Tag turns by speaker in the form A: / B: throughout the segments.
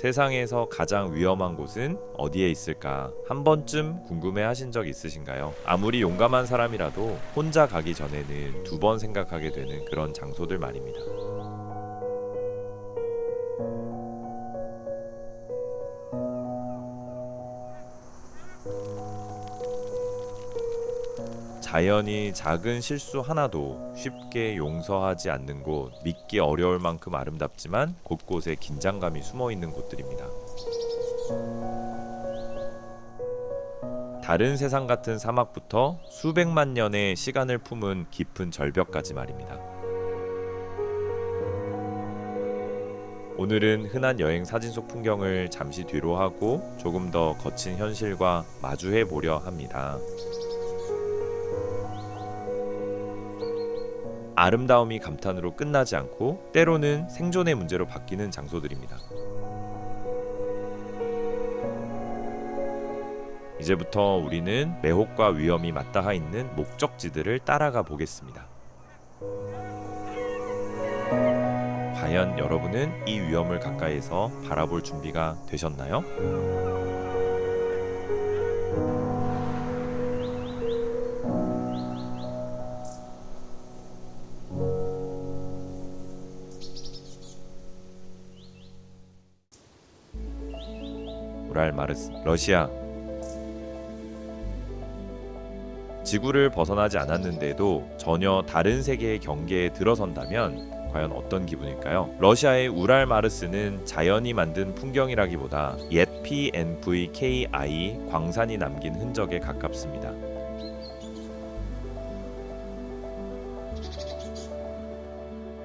A: 세상에서 가장 위험한 곳은 어디에 있을까? 한 번쯤 궁금해 하신 적 있으신가요? 아무리 용감한 사람이라도 혼자 가기 전에는 두 번 생각하게 되는 그런 장소들 말입니다. 자연이 작은 실수 하나도 쉽게 용서하지 않는 곳, 믿기 어려울 만큼 아름답지만 곳곳에 긴장감이 숨어 있는 곳들입니다. 다른 세상 같은 사막부터 수백만 년의 시간을 품은 깊은 절벽까지 말입니다. 오늘은 흔한 여행 사진 속 풍경을 잠시 뒤로 하고 조금 더 거친 현실과 마주해 보려 합니다. 아름다움이 감탄으로 끝나지 않고 때로는 생존의 문제로 바뀌는 장소들입니다. 이제부터 우리는 매혹과 위험이 맞닿아 있는 목적지들을 따라가 보겠습니다. 과연 여러분은 이 위험을 가까이에서 바라볼 준비가 되셨나요? 우랄마르스, 러시아. 지구를 벗어나지 않았는데도 전혀 다른 세계의 경계에 들어선다면 과연 어떤 기분일까요? 러시아의 우랄마르스는 자연이 만든 풍경이라기보다 옛 PNVKI 광산이 남긴 흔적에 가깝습니다.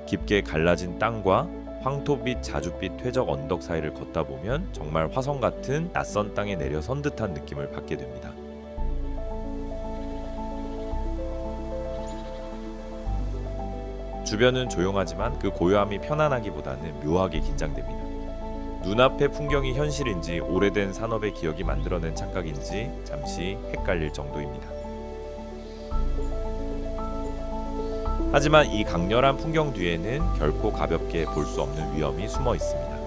A: 깊게 갈라진 땅과 황토빛 자줏빛 퇴적 언덕 사이를 걷다 보면 정말 화성 같은 낯선 땅에 내려선 듯한 느낌을 받게 됩니다. 주변은 조용하지만 그 고요함이 편안하기보다는 묘하게 긴장됩니다. 눈앞의 풍경이 현실인지 오래된 산업의 기억이 만들어낸 착각인지 잠시 헷갈릴 정도입니다. 하지만 이 강렬한 풍경 뒤에는 결코 가볍게 볼 수 없는 위험이 숨어 있습니다.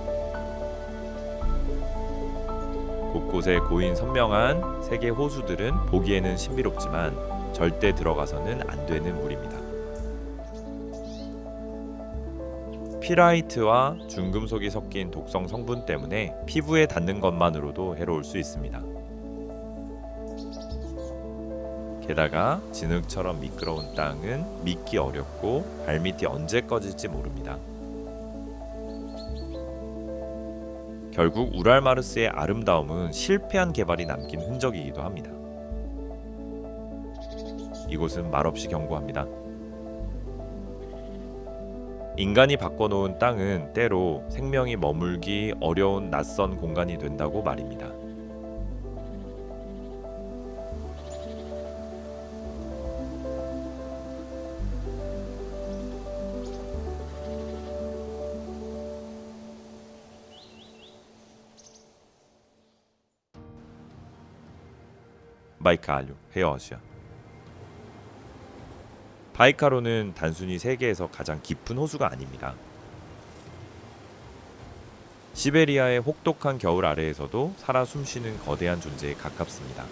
A: 곳곳에 고인 선명한 세계 호수들은 보기에는 신비롭지만 절대 들어가서는 안 되는 물입니다. 피라이트와 중금속이 섞인 독성 성분 때문에 피부에 닿는 것만으로도 해로울 수 있습니다. 게다가 진흙처럼 미끄러운 땅은 믿기 어렵고 발밑이 언제 꺼질지 모릅니다. 결국 우랄마르스의 아름다움은 실패한 개발이 남긴 흔적이기도 합니다. 이곳은 말없이 경고합니다. 인간이 바꿔놓은 땅은 때로 생명이 머물기 어려운 낯선 공간이 된다고 말입니다. 바이칼루, 헤어아시아. 바이칼호는 단순히 세계에서 가장 깊은 호수가 아닙니다. 시베리아의 혹독한 겨울 아래에서도 살아 숨쉬는 거대한 존재에 가깝습니다.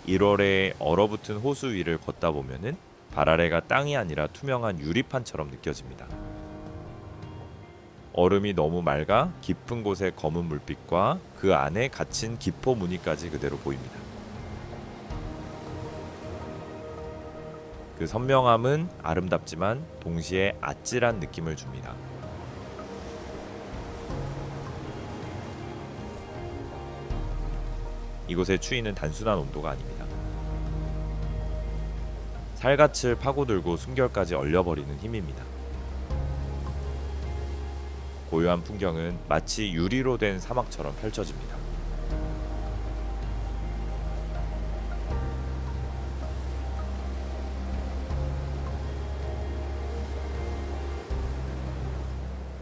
A: 1월에 얼어붙은 호수 위를 걷다 보면은 발 아래가 땅이 아니라 투명한 유리판처럼 느껴집니다. 얼음이 너무 맑아 깊은 곳의 검은 물빛과 그 안에 갇힌 기포 무늬까지 그대로 보입니다. 그 선명함은 아름답지만 동시에 아찔한 느낌을 줍니다. 이곳의 추위는 단순한 온도가 아닙니다. 살갗을 파고들고 숨결까지 얼려버리는 힘입니다. 고요한 풍경은 마치 유리로 된 사막처럼 펼쳐집니다.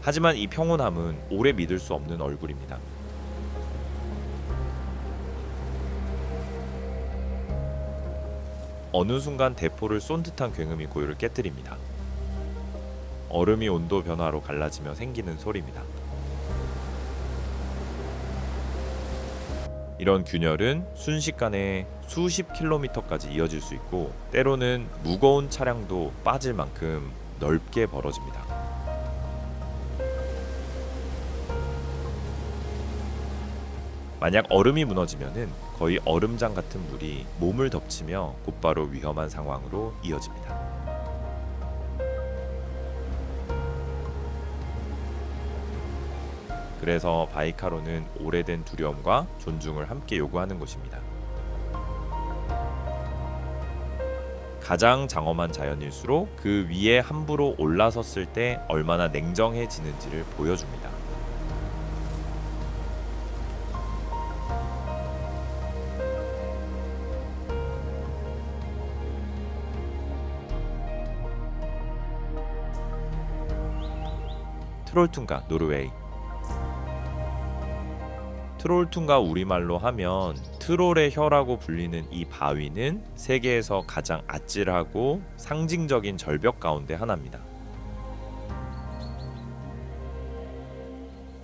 A: 하지만 이 평온함은 오래 믿을 수 없는 얼굴입니다. 어느 순간 대포를 쏜 듯한 굉음이 고요를 깨뜨립니다. 얼음이 온도 변화로 갈라지며 생기는 소리입니다. 이런 균열은 순식간에 수십 킬로미터까지 이어질 수 있고 때로는 무거운 차량도 빠질 만큼 넓게 벌어집니다. 만약 얼음이 무너지면은 거의 얼음장 같은 물이 몸을 덮치며 곧바로 위험한 상황으로 이어집니다. 그래서 바이카로는 오래된 두려움과 존중을 함께 요구하는 곳입니다. 가장 장엄한 자연일수록 그 위에 함부로 올라섰을 때 얼마나 냉정해지는지를 보여줍니다. 트롤툰가, 노르웨이. 트롤툰가 우리말로 하면 트롤의 혀라고 불리는 이 바위는 세계에서 가장 아찔하고 상징적인 절벽 가운데 하나입니다.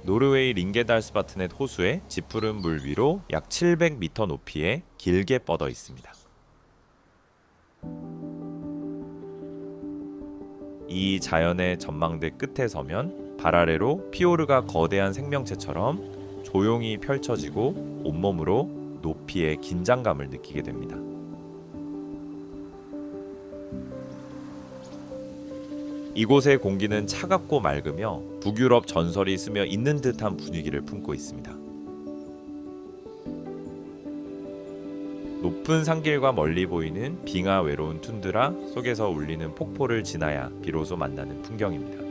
A: 노르웨이 링게달스바트넷 호수의 짙푸른 물 위로 약 700m 높이에 길게 뻗어 있습니다. 이 자연의 전망대 끝에 서면 발 아래로 피오르가 거대한 생명체처럼 조용히 펼쳐지고 온몸으로 높이의 긴장감을 느끼게 됩니다. 이곳의 공기는 차갑고 맑으며 북유럽 전설이 스며 있는 듯한 분위기를 품고 있습니다. 높은 산길과 멀리 보이는 빙하 외로운 툰드라 속에서 울리는 폭포를 지나야 비로소 만나는 풍경입니다.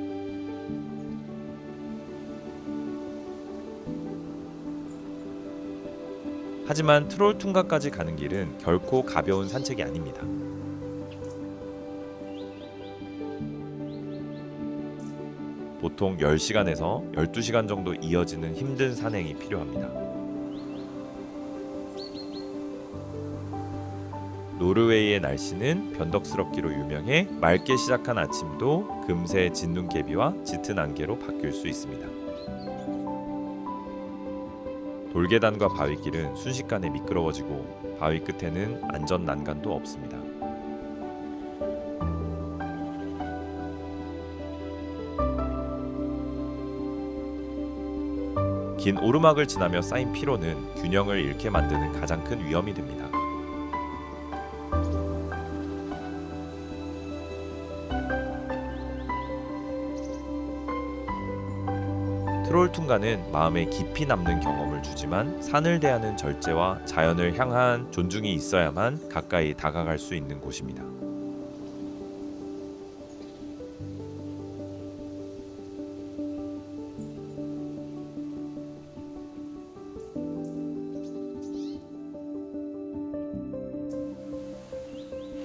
A: 하지만 트롤툰가까지 가는 길은 결코 가벼운 산책이 아닙니다. 보통 10시간에서 12시간 정도 이어지는 힘든 산행이 필요합니다. 노르웨이의 날씨는 변덕스럽기로 유명해 맑게 시작한 아침도 금세 진눈깨비와 짙은 안개로 바뀔 수 있습니다. 돌계단과 바위길은 순식간에 미끄러워지고 바위 끝에는 안전 난간도 없습니다. 긴 오르막을 지나며 쌓인 피로는 균형을 잃게 만드는 가장 큰 위험이 됩니다. 트롤툰가는 마음에 깊이 남는 경험을 주지만 산을 대하는 절제와 자연을 향한 존중이 있어야만 가까이 다가갈 수 있는 곳입니다.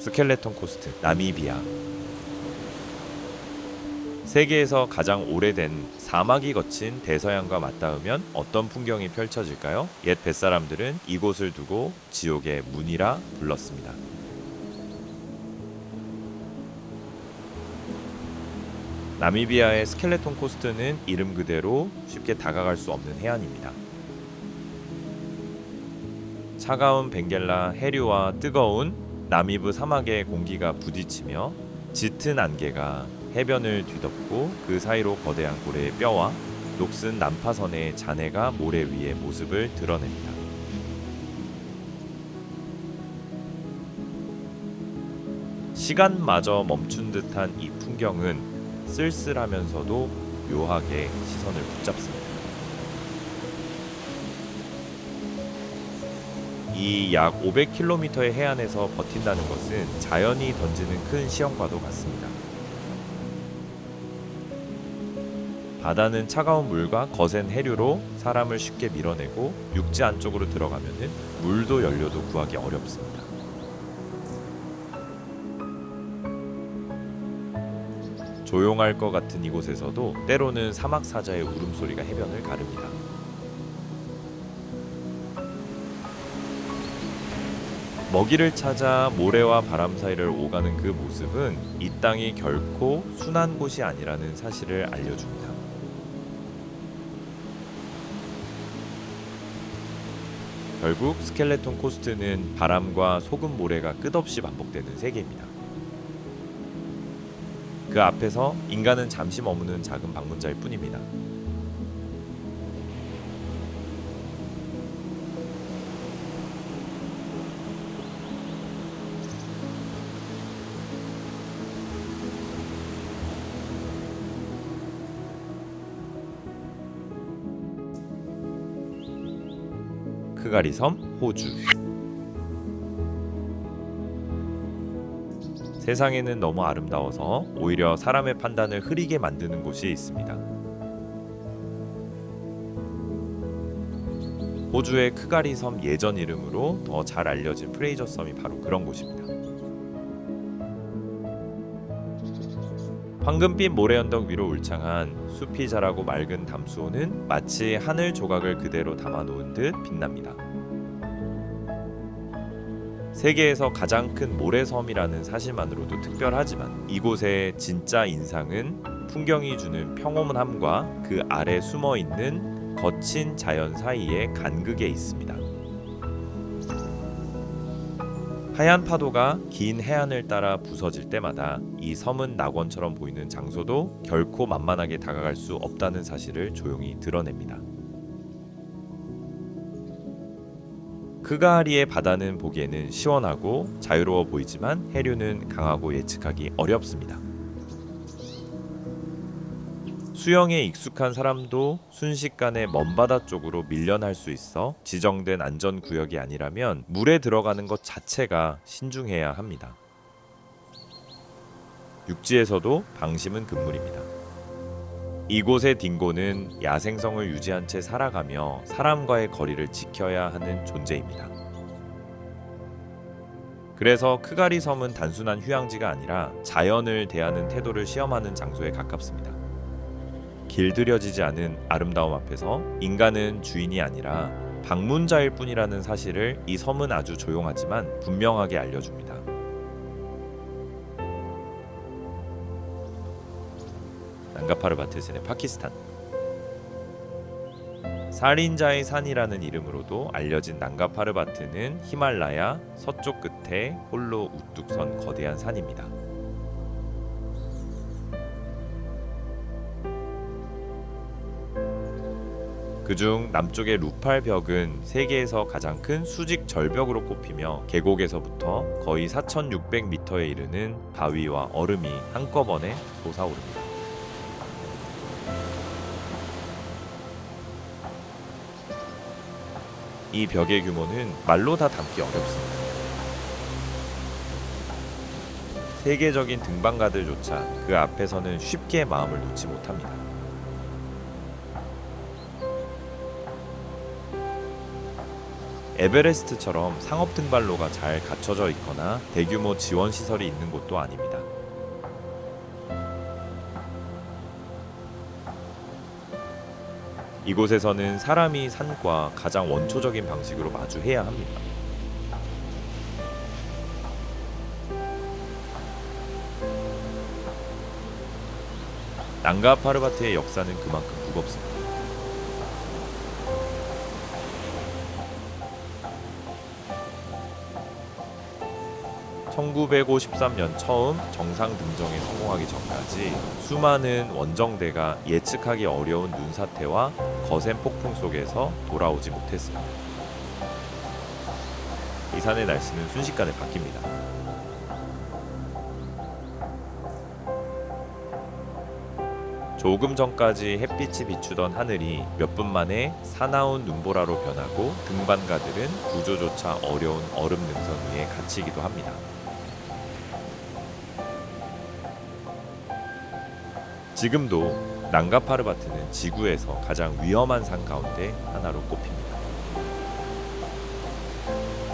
A: 스켈레톤 코스트, 나미비아. 세계에서 가장 오래된 사막이 거친 대서양과 맞닿으면 어떤 풍경이 펼쳐질까요? 옛 뱃사람들은 이곳을 두고 지옥의 문이라 불렀습니다. 나미비아의 스켈레톤 코스트는 이름 그대로 쉽게 다가갈 수 없는 해안입니다. 차가운 벵겔라 해류와 뜨거운 나미브 사막의 공기가 부딪히며 짙은 안개가 해변을 뒤덮고 그 사이로 거대한 고래의 뼈와 녹슨 난파선의 잔해가 모래 위의 모습을 드러냅니다. 시간마저 멈춘 듯한 이 풍경은 쓸쓸하면서도 묘하게 시선을 붙잡습니다. 이 약 500km의 해안에서 버틴다는 것은 자연이 던지는 큰 시험과도 같습니다. 바다는 차가운 물과 거센 해류로 사람을 쉽게 밀어내고 육지 안쪽으로 들어가면은 물도 연료도 구하기 어렵습니다. 조용할 것 같은 이곳에서도 때로는 사막 사자의 울음소리가 해변을 가릅니다. 먹이를 찾아 모래와 바람 사이를 오가는 그 모습은 이 땅이 결코 순한 곳이 아니라는 사실을 알려줍니다. 결국 스켈레톤 코스트는 바람과 소금 모래가 끝없이 반복되는 세계입니다. 그 앞에서 인간은 잠시 머무는 작은 방문자일 뿐입니다. 크가리 섬, 호주. 세상에는 너무 아름다워서 오히려 사람의 판단을 흐리게 만드는 곳이 있습니다. 호주의 크가리 섬 예전 이름으로 더 잘 알려진 프레이저 섬이 바로 그런 곳입니다. 황금빛 모래 언덕 위로 울창한 숲이 자라고 맑은 담수호는 마치 하늘 조각을 그대로 담아놓은 듯 빛납니다. 세계에서 가장 큰 모래섬이라는 사실만으로도 특별하지만 이곳의 진짜 인상은 풍경이 주는 평온함과 그 아래 숨어있는 거친 자연 사이의 간극에 있습니다. 하얀 파도가 긴 해안을 따라 부서질 때마다 이 섬은 낙원처럼 보이는 장소도 결코 만만하게 다가갈 수 없다는 사실을 조용히 드러냅니다. 크가리의 바다는 보기에는 시원하고 자유로워 보이지만 해류는 강하고 예측하기 어렵습니다. 수영에 익숙한 사람도 순식간에 먼바다 쪽으로 밀려날 수 있어 지정된 안전구역이 아니라면 물에 들어가는 것 자체가 신중해야 합니다. 육지에서도 방심은 금물입니다. 이곳의 딩고는 야생성을 유지한 채 살아가며 사람과의 거리를 지켜야 하는 존재입니다. 그래서 크가리 섬은 단순한 휴양지가 아니라 자연을 대하는 태도를 시험하는 장소에 가깝습니다. 길들여지지 않은 아름다움 앞에서 인간은 주인이 아니라 방문자일 뿐이라는 사실을 이 섬은 아주 조용하지만 분명하게 알려줍니다. 난가파르바트스는 파키스탄. 살인자의 산이라는 이름으로도 알려진 난가파르바트는 히말라야 서쪽 끝에 홀로 우뚝 선 거대한 산입니다. 그중 남쪽의 루팔 벽은 세계에서 가장 큰 수직 절벽으로 꼽히며 계곡에서부터 거의 4,600m에 이르는 바위와 얼음이 한꺼번에 솟아오릅니다. 이 벽의 규모는 말로 다 담기 어렵습니다. 세계적인 등반가들조차 그 앞에서는 쉽게 마음을 놓지 못합니다. 에베레스트처럼 상업 등반로가 잘 갖춰져 있거나 대규모 지원 시설이 있는 곳도 아닙니다. 이곳에서는 사람이 산과 가장 원초적인 방식으로 마주해야 합니다. 난가 파르바트의 역사는 그만큼 무겁습니다. 1953년 처음 정상 등정에 성공하기 전까지 수많은 원정대가 예측하기 어려운 눈사태와 거센 폭풍 속에서 돌아오지 못했습니다. 이 산의 날씨는 순식간에 바뀝니다. 조금 전까지 햇빛이 비추던 하늘이 몇 분 만에 사나운 눈보라로 변하고 등반가들은 구조조차 어려운 얼음 능선 위에 갇히기도 합니다. 지금도 난가 파르바트는 지구에서 가장 위험한 산 가운데 하나로 꼽힙니다.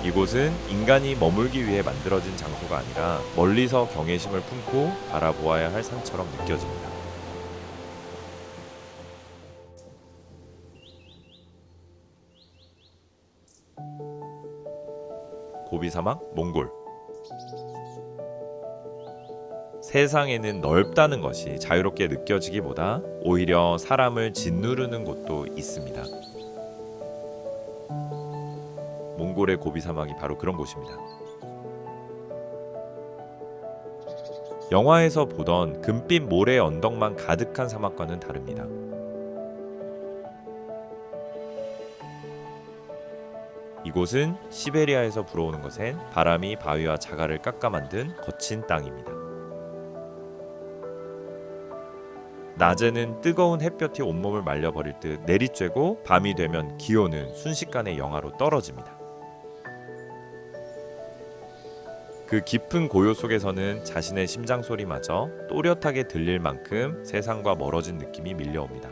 A: 이곳은 인간이 머물기 위해 만들어진 장소가 아니라 멀리서 경외심을 품고 바라보아야 할 산처럼 느껴집니다. 사막, 몽골. 세상에는 넓다는 것이 자유롭게 느껴지기보다 오히려 사람을 짓누르는 곳도 있습니다. 몽골의 고비 사막이 바로 그런 곳입니다. 영화에서 보던 금빛 모래 언덕만 가득한 사막과는 다릅니다. 이곳은 시베리아에서 불어오는 것엔 바람이 바위와 자갈을 깎아 만든 거친 땅입니다. 낮에는 뜨거운 햇볕이 온몸을 말려버릴 듯 내리쬐고 밤이 되면 기온은 순식간에 영하로 떨어집니다. 그 깊은 고요 속에서는 자신의 심장 소리마저 또렷하게 들릴 만큼 세상과 멀어진 느낌이 밀려옵니다.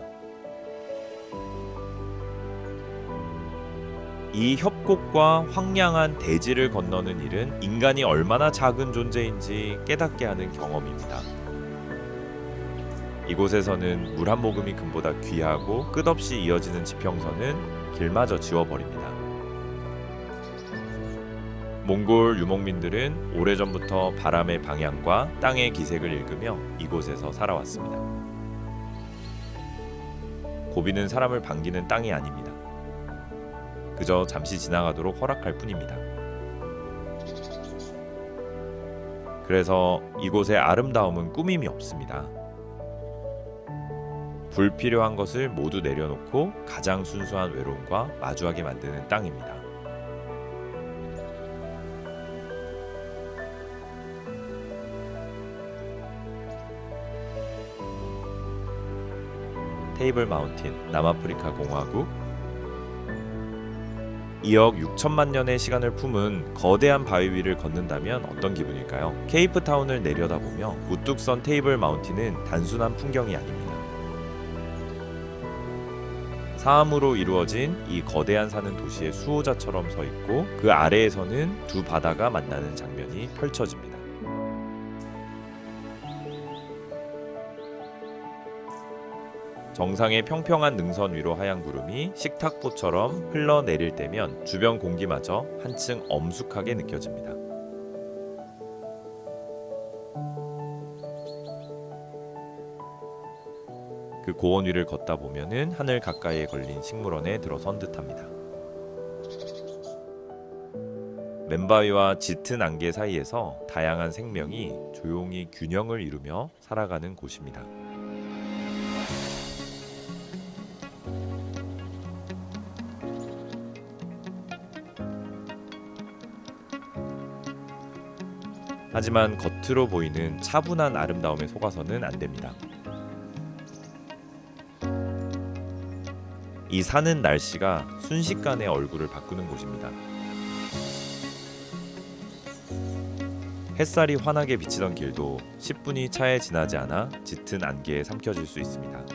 A: 이 협곡과 황량한 대지를 건너는 일은 인간이 얼마나 작은 존재인지 깨닫게 하는 경험입니다. 이곳에서는 물 한 모금이 금보다 귀하고 끝없이 이어지는 지평선은 길마저 지워버립니다. 몽골 유목민들은 오래전부터 바람의 방향과 땅의 기색을 읽으며 이곳에서 살아왔습니다. 고비는 사람을 반기는 땅이 아닙니다. 그저 잠시 지나가도록 허락할 뿐입니다. 그래서 이곳의 아름다움은 꾸밈이 없습니다. 불필요한 것을 모두 내려놓고 가장 순수한 외로움과 마주하게 만드는 땅입니다. 테이블 마운틴, 남아프리카 공화국. 2억 6천만 년의 시간을 품은 거대한 바위 위를 걷는다면 어떤 기분일까요? 케이프타운을 내려다보며 우뚝 선 테이블 마운틴은 단순한 풍경이 아닙니다. 사암으로 이루어진 이 거대한 산은 도시의 수호자처럼 서 있고 그 아래에서는 두 바다가 만나는 장면이 펼쳐집니다. 정상의 평평한 능선 위로 하얀 구름이 식탁보처럼 흘러내릴 때면 주변 공기마저 한층 엄숙하게 느껴집니다. 그 고원 위를 걷다 보면은 하늘 가까이에 걸린 식물원에 들어선 듯합니다. 맨바위와 짙은 안개 사이에서 다양한 생명이 조용히 균형을 이루며 살아가는 곳입니다. 하지만 겉으로 보이는 차분한 아름다움에 속아서는 안 됩니다. 이 산은 날씨가 순식간에 얼굴을 바꾸는 곳입니다. 햇살이 환하게 비치던 길도 10분이 차에 지나지 않아 짙은 안개에 삼켜질 수 있습니다.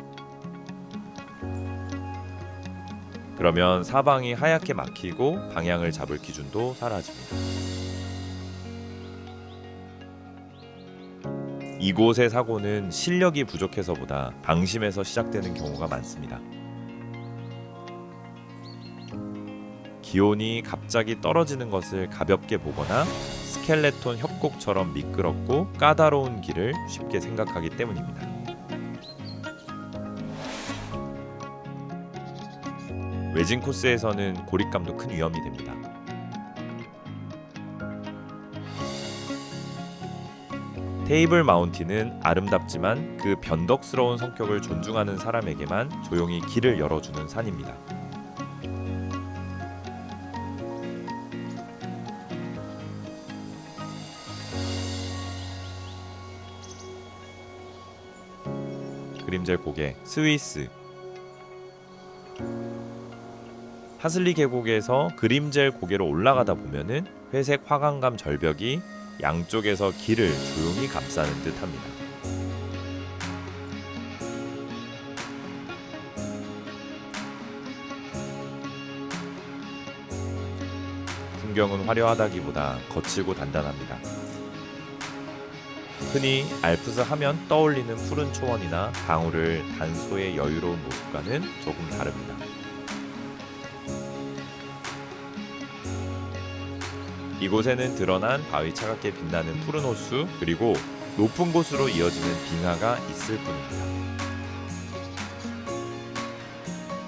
A: 그러면 사방이 하얗게 막히고 방향을 잡을 기준도 사라집니다. 이곳의 사고는 실력이 부족해서보다 방심해서 시작되는 경우가 많습니다. 기온이 갑자기 떨어지는 것을 가볍게 보거나 스켈레톤 협곡처럼 미끄럽고 까다로운 길을 쉽게 생각하기 때문입니다. 외진 코스에서는 고립감도 큰 위험이 됩니다. 테이블 마운틴은 아름답지만 그 변덕스러운 성격을 존중하는 사람에게만 조용히 길을 열어주는 산입니다. 그림젤 고개, 스위스. 하슬리 계곡에서 그림젤 고개로 올라가다 보면은 회색 화강암 절벽이 양쪽에서 길을 조용히 감싸는 듯합니다. 풍경은 화려하다기보다 거칠고 단단합니다. 흔히 알프스 하면 떠올리는 푸른 초원이나 강우를 단소의 여유로운 모습과는 조금 다릅니다. 이곳에는 드러난 바위 차갑게 빛나는 푸른 호수 그리고 높은 곳으로 이어지는 빙하가 있을 뿐입니다.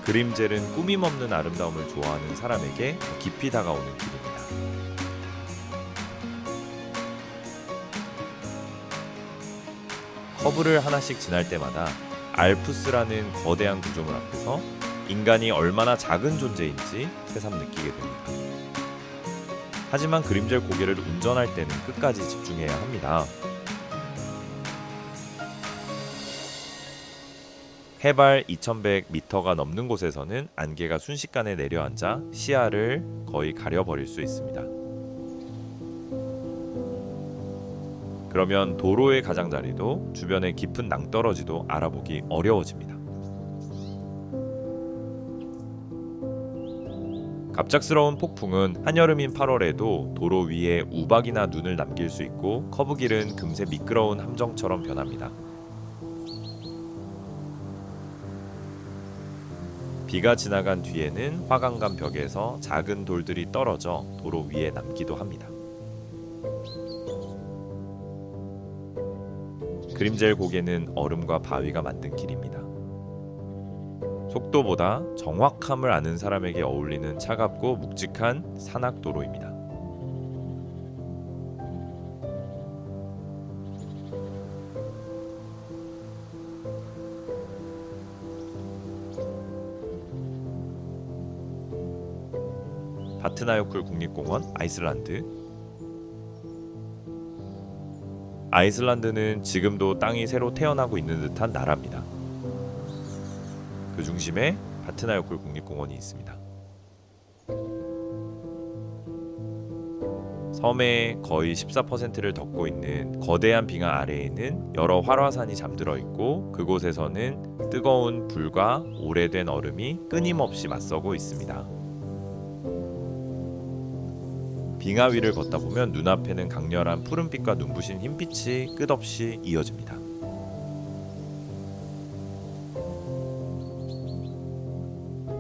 A: 그림젤은 꾸밈없는 아름다움을 좋아하는 사람에게 더 깊이 다가오는 길입니다. 커브를 하나씩 지날 때마다 알프스라는 거대한 구조물 앞에서 인간이 얼마나 작은 존재인지 새삼 느끼게 됩니다. 하지만 그림젤 고개를 운전할 때는 끝까지 집중해야 합니다. 해발 2100m가 넘는 곳에서는 안개가 순식간에 내려앉아 시야를 거의 가려버릴 수 있습니다. 그러면 도로의 가장자리도 주변의 깊은 낭떠러지도 알아보기 어려워집니다. 갑작스러운 폭풍은 한여름인 8월에도 도로 위에 우박이나 눈을 남길 수 있고 커브길은 금세 미끄러운 함정처럼 변합니다. 비가 지나간 뒤에는 화강간 벽에서 작은 돌들이 떨어져 도로 위에 남기도 합니다. 그림젤 고개는 얼음과 바위가 만든 길입니다. 속도보다 정확함을 아는 사람에게 어울리는 차갑고 묵직한 산악도로입니다. 바트나요클 국립공원 아이슬란드는 지금도 땅이 새로 태어나고 있는 듯한 나라입니다. 그 중심에 바트나요클 국립공원이 있습니다. 섬의 거의 14%를 덮고 있는 거대한 빙하 아래에는 여러 활화산이 잠들어 있고 그곳에서는 뜨거운 불과 오래된 얼음이 끊임없이 맞서고 있습니다. 빙하 위를 걷다 보면 눈앞에는 강렬한 푸른빛과 눈부신 흰빛이 끝없이 이어집니다.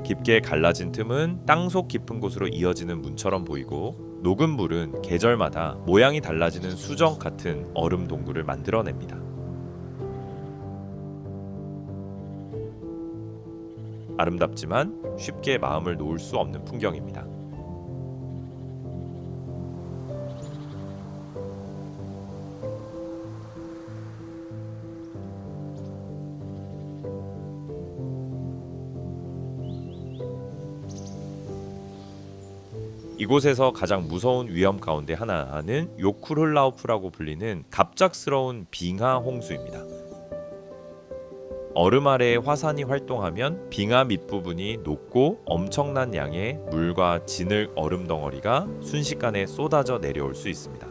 A: 깊게 갈라진 틈은 땅속 깊은 곳으로 이어지는 문처럼 보이고 녹은 물은 계절마다 모양이 달라지는 수정 같은 얼음 동굴을 만들어냅니다. 아름답지만 쉽게 마음을 놓을 수 없는 풍경입니다. 이곳에서 가장 무서운 위험 가운데 하나는 요쿨훌라우프라고 불리는 갑작스러운 빙하 홍수입니다. 얼음 아래에 화산이 활동하면 빙하 밑부분이 녹고 엄청난 양의 물과 진흙 얼음 덩어리가 순식간에 쏟아져 내려올 수 있습니다.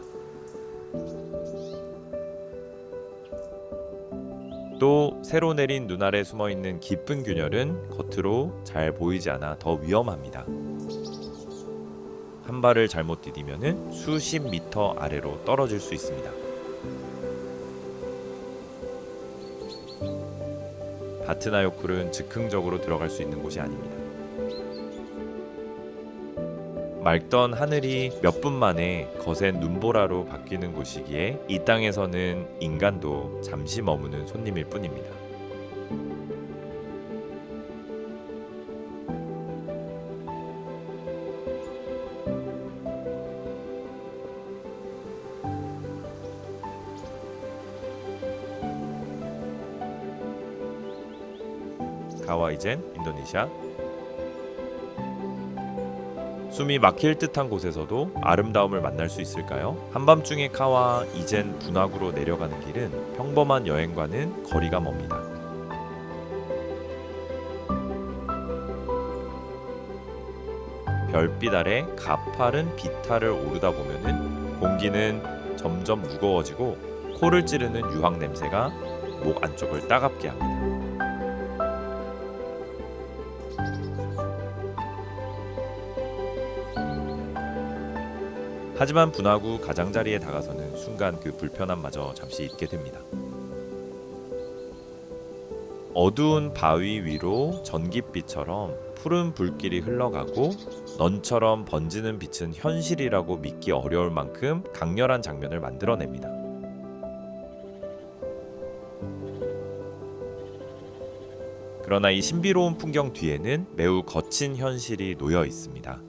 A: 또 새로 내린 눈 아래 숨어있는 깊은 균열은 겉으로 잘 보이지 않아 더 위험합니다. 한 발을 잘못 디디면 수십 미터 아래로 떨어질 수 있습니다. 바트나요클은 즉흥적으로 들어갈 수 있는 곳이 아닙니다. 맑던 하늘이 몇 분 만에 거센 눈보라로 바뀌는 곳이기에 이 땅에서는 인간도 잠시 머무는 손님일 뿐입니다. 카와이젠, 인도네시아. 숨이 막힐 듯한 곳에서도 아름다움을 만날 수 있을까요? 한밤중에 카와 이젠 분화구로 내려가는 길은 평범한 여행과는 거리가 멉니다. 별빛 아래 가파른 비탈을 오르다 보면은 공기는 점점 무거워지고 코를 찌르는 유황 냄새가 목 안쪽을 따갑게 합니다. 하지만 분화구 가장자리에 다가서는 순간 그 불편함마저 잠시 잊게 됩니다. 어두운 바위 위로 전깃빛처럼 푸른 불길이 흘러가고 넌처럼 번지는 빛은 현실이라고 믿기 어려울 만큼 강렬한 장면을 만들어냅니다. 그러나 이 신비로운 풍경 뒤에는 매우 거친 현실이 놓여 있습니다.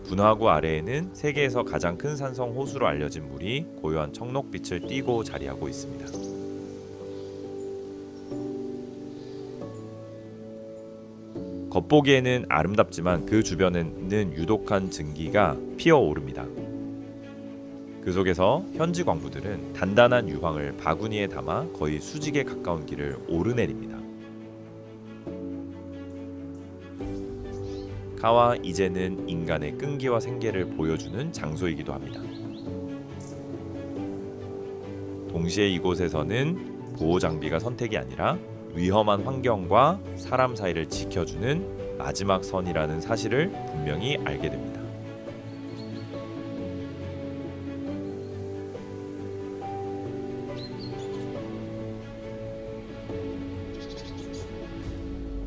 A: 분화구 아래에는 세계에서 가장 큰 산성 호수로 알려진 물이 고요한 청록빛을 띠고 자리하고 있습니다. 겉보기에는 아름답지만 그 주변에는 유독한 증기가 피어오릅니다. 그 속에서 현지 광부들은 단단한 유황을 바구니에 담아 거의 수직에 가까운 길을 오르내립니다. 가와 이제는 인간의 끈기와 생계를 보여주는 장소이기도 합니다. 동시에 이곳에서는 보호 장비가 선택이 아니라 위험한 환경과 사람 사이를 지켜주는 마지막 선이라는 사실을 분명히 알게 됩니다.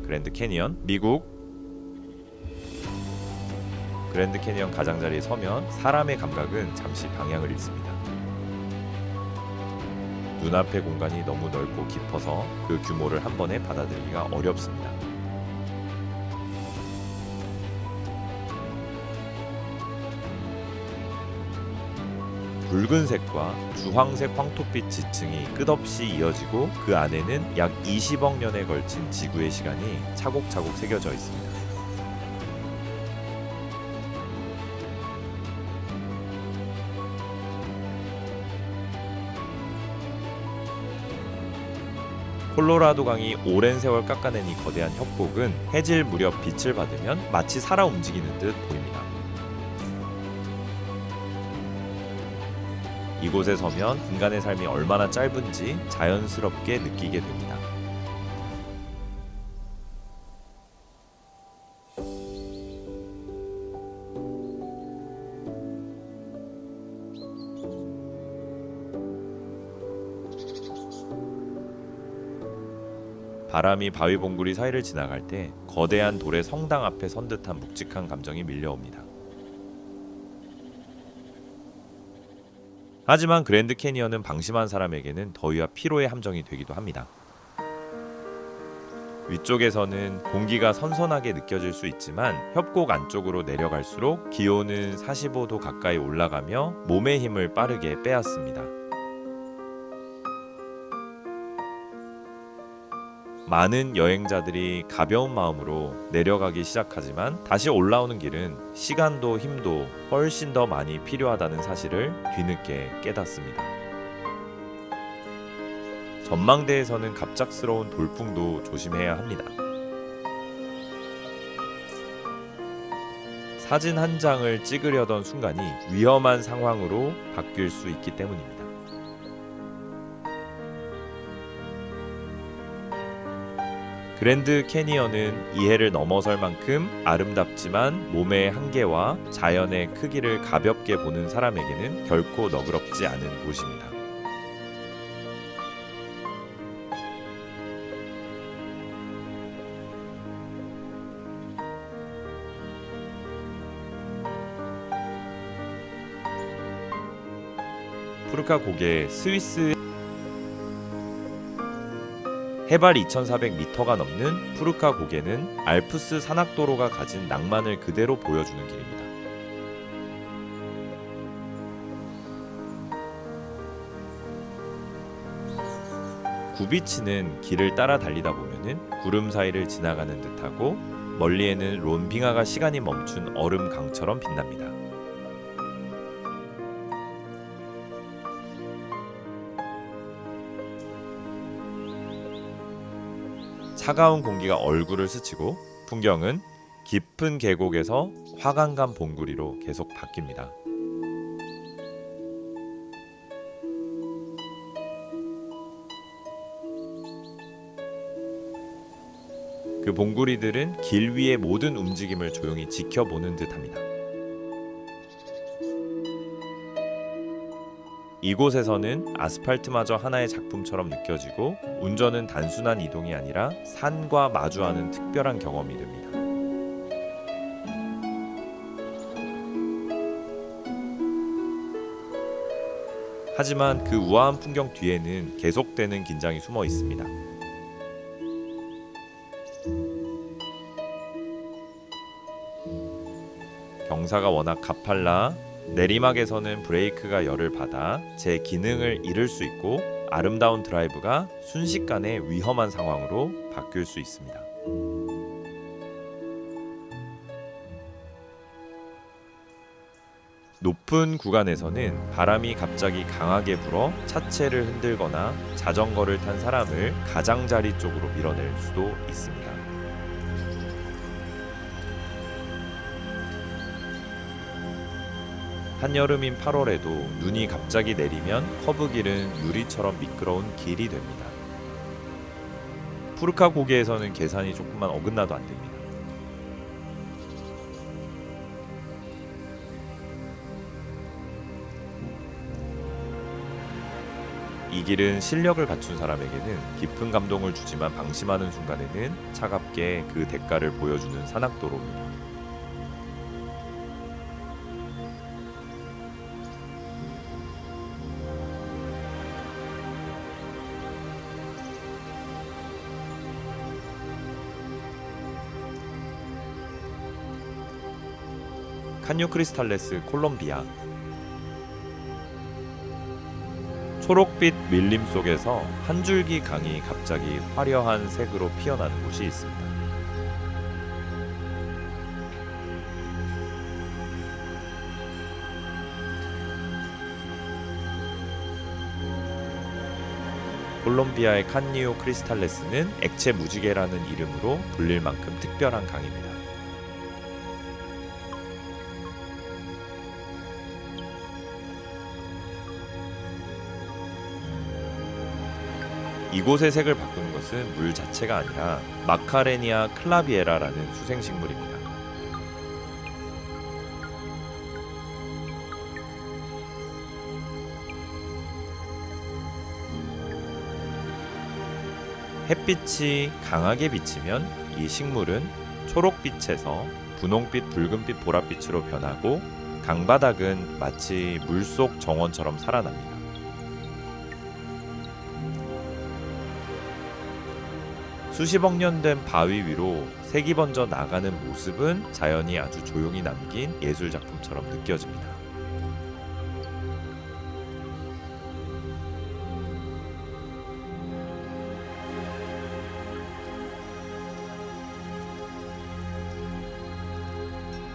A: 그랜드 캐니언, 미국. 그랜드 캐니언 가장자리에 서면 사람의 감각은 잠시 방향을 잃습니다. 눈앞의 공간이 너무 넓고 깊어서 그 규모를 한 번에 받아들이기가 어렵습니다. 붉은색과 주황색 황토빛 지층이 끝없이 이어지고 그 안에는 약 20억 년에 걸친 지구의 시간이 차곡차곡 새겨져 있습니다. 콜로라도 강이 오랜 세월 깎아낸 이 거대한 협곡은 해질 무렵 빛을 받으면 마치 살아 움직이는 듯 보입니다. 이곳에 서면 인간의 삶이 얼마나 짧은지 자연스럽게 느끼게 됩니다. 바람이 바위 봉구리 사이를 지나갈 때 거대한 돌의 성당 앞에 선 듯한 묵직한 감정이 밀려옵니다. 하지만 그랜드 캐니언은 방심한 사람에게는 더위와 피로의 함정이 되기도 합니다. 위쪽에서는 공기가 선선하게 느껴질 수 있지만 협곡 안쪽으로 내려갈수록 기온은 45도 가까이 올라가며 몸의 힘을 빠르게 빼앗습니다. 많은 여행자들이 가벼운 마음으로 내려가기 시작하지만 다시 올라오는 길은 시간도 힘도 훨씬 더 많이 필요하다는 사실을 뒤늦게 깨닫습니다. 전망대에서는 갑작스러운 돌풍도 조심해야 합니다. 사진 한 장을 찍으려던 순간이 위험한 상황으로 바뀔 수 있기 때문입니다. 그랜드 캐니언은 이해를 넘어설 만큼 아름답지만 몸의 한계와 자연의 크기를 가볍게 보는 사람에게는 결코 너그럽지 않은 곳입니다. 푸르카 고개 스위스 해발 2,400m가 넘는 푸르카 고개는 알프스 산악도로가 가진 낭만을 그대로 보여주는 길입니다. 구비치는 길을 따라 달리다 보면은 구름 사이를 지나가는 듯하고 멀리에는 론빙하가 시간이 멈춘 얼음 강처럼 빛납니다. 차가운 공기가 얼굴을 스치고 풍경은 깊은 계곡에서 화강간 봉구리로 계속 바뀝니다. 그 봉구리들은 길 위의 모든 움직임을 조용히 지켜보는 듯합니다. 이곳에서는 아스팔트마저 하나의 작품처럼 느껴지고 운전은 단순한 이동이 아니라 산과 마주하는 특별한 경험이 됩니다. 하지만 그 우아한 풍경 뒤에는 계속되는 긴장이 숨어 있습니다. 경사가 워낙 가팔라 내리막에서는 브레이크가 열을 받아 제 기능을 잃을 수 있고 아름다운 드라이브가 순식간에 위험한 상황으로 바뀔 수 있습니다. 높은 구간에서는 바람이 갑자기 강하게 불어 차체를 흔들거나 자전거를 탄 사람을 가장자리 쪽으로 밀어낼 수도 있습니다. 한여름인 8월에도 눈이 갑자기 내리면 커브길은 유리처럼 미끄러운 길이 됩니다. 푸르카 고개에서는 계산이 조금만 어긋나도 안 됩니다. 이 길은 실력을 갖춘 사람에게는 깊은 감동을 주지만 방심하는 순간에는 차갑게 그 대가를 보여주는 산악도로입니다. 칸유 크리스탈레스 콜롬비아. 초록빛 밀림 속에서 한 줄기 강이 갑자기 화려한 색으로 피어나는 곳이 있습니다. 콜롬비아의 칸유 크리스탈레스는 액체 무지개라는 이름으로 불릴 만큼 특별한 강입니다. 이곳의 색을 바꾸는 것은 물 자체가 아니라 마카레니아 클라비에라라는 수생식물입니다. 햇빛이 강하게 비치면 이 식물은 초록빛에서 분홍빛, 붉은빛, 보랏빛으로 변하고 강바닥은 마치 물속 정원처럼 살아납니다. 수십억 년 된 바위 위로 색이 번져 나가는 모습은 자연이 아주 조용히 남긴 예술 작품처럼 느껴집니다.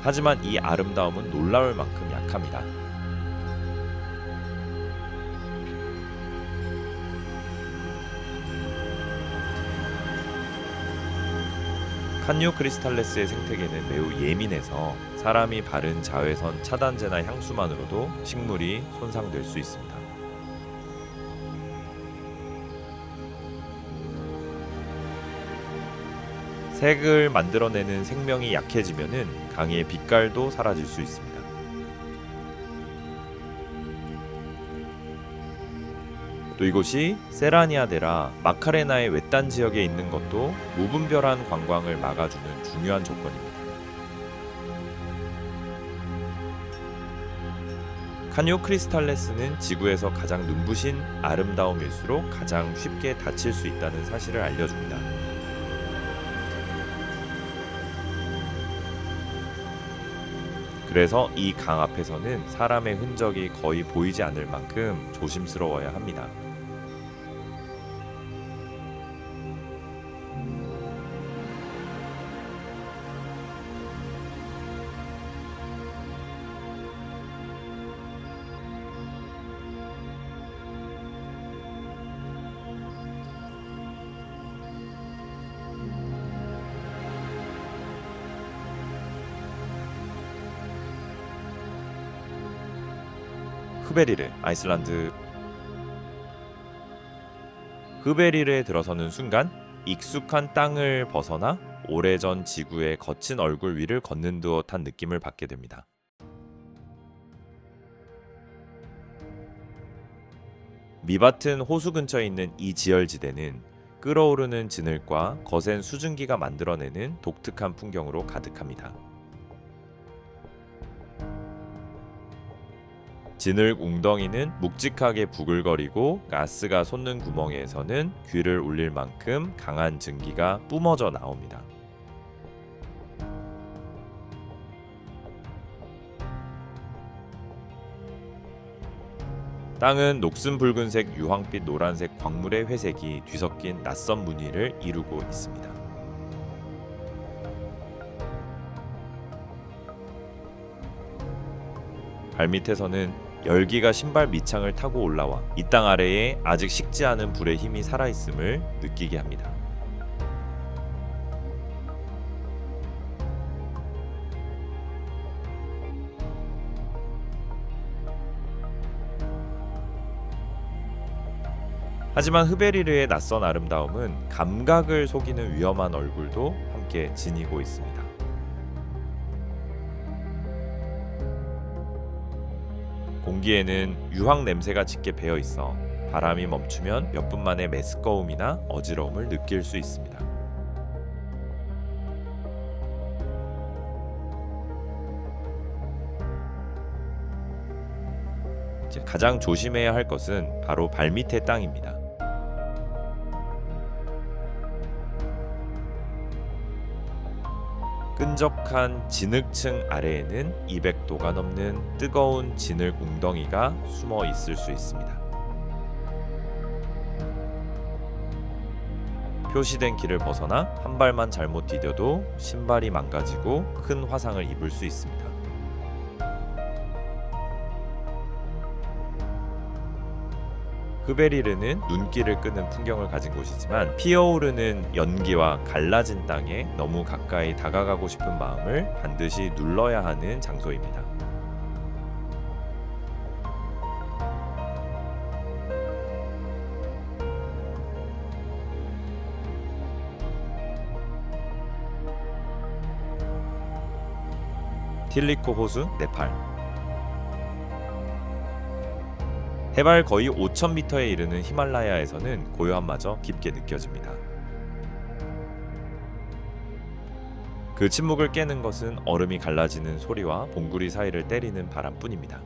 A: 하지만 이 아름다움은 놀라울 만큼 약합니다. 칸유 크리스탈레스의 생태계는 매우 예민해서 사람이 바른 자외선 차단제나 향수만으로도 식물이 손상될 수 있습니다. 색을 만들어내는 생명이 약해지면은 강의 빛깔도 사라질 수 있습니다. 또 이곳이 세라니아데라 마카레나의 외딴 지역에 있는 것도 무분별한 관광을 막아주는 중요한 조건입니다. 칸유 크리스탈레스는 지구에서 가장 눈부신 아름다움일수록 가장 쉽게 다칠 수 있다는 사실을 알려줍니다. 그래서 이 강 앞에서는 사람의 흔적이 거의 보이지 않을 만큼 조심스러워야 합니다. 흐베리르, 아이슬란드. 흐베리르에 들어서는 순간 익숙한 땅을 벗어나 오래전 지구의 거친 얼굴 위를 걷는 듯한 느낌을 받게 됩니다. 미밭은 호수 근처에 있는 이 지열지대는 끓어오르는 진흙과 거센 수증기가 만들어내는 독특한 풍경으로 가득합니다. 진흙 웅덩이는 묵직하게 부글거리고 가스가 솟는 구멍에서는 귀를 울릴 만큼 강한 증기가 뿜어져 나옵니다. 땅은 녹슨 붉은색, 유황빛, 노란색 광물의 회색이 뒤섞인 낯선 무늬를 이루고 있습니다. 발밑에서는 열기가 신발 밑창을 타고 올라와 이 땅 아래에 아직 식지 않은 불의 힘이 살아있음을 느끼게 합니다. 하지만 흐베리르의 낯선 아름다움은 감각을 속이는 위험한 얼굴도 함께 지니고 있습니다. 공기에는 유황 냄새가 짙게 배어 있어 바람이 멈추면 몇 분 만에 메스꺼움이나 어지러움을 느낄 수 있습니다. 이제 가장 조심해야 할 것은 바로 발밑의 땅입니다. 끈적한 진흙층 아래에는 200도가 넘는 뜨거운 진흙 웅덩이가 숨어 있을 수 있습니다. 표시된 길을 벗어나 한 발만 잘못 디뎌도 신발이 망가지고 큰 화상을 입을 수 있습니다. 흐베리르는 눈길을 끄는 풍경을 가진 곳이지만 피어오르는 연기와 갈라진 땅에 너무 가까이 다가가고 싶은 마음을 반드시 눌러야 하는 장소입니다. 틸리코 호수, 네팔. 해발 거의 5,000m에 이르는 히말라야에서는 고요함마저 깊게 느껴집니다. 그 침묵을 깨는 것은 얼음이 갈라지는 소리와 봉구리 사이를 때리는 바람뿐입니다.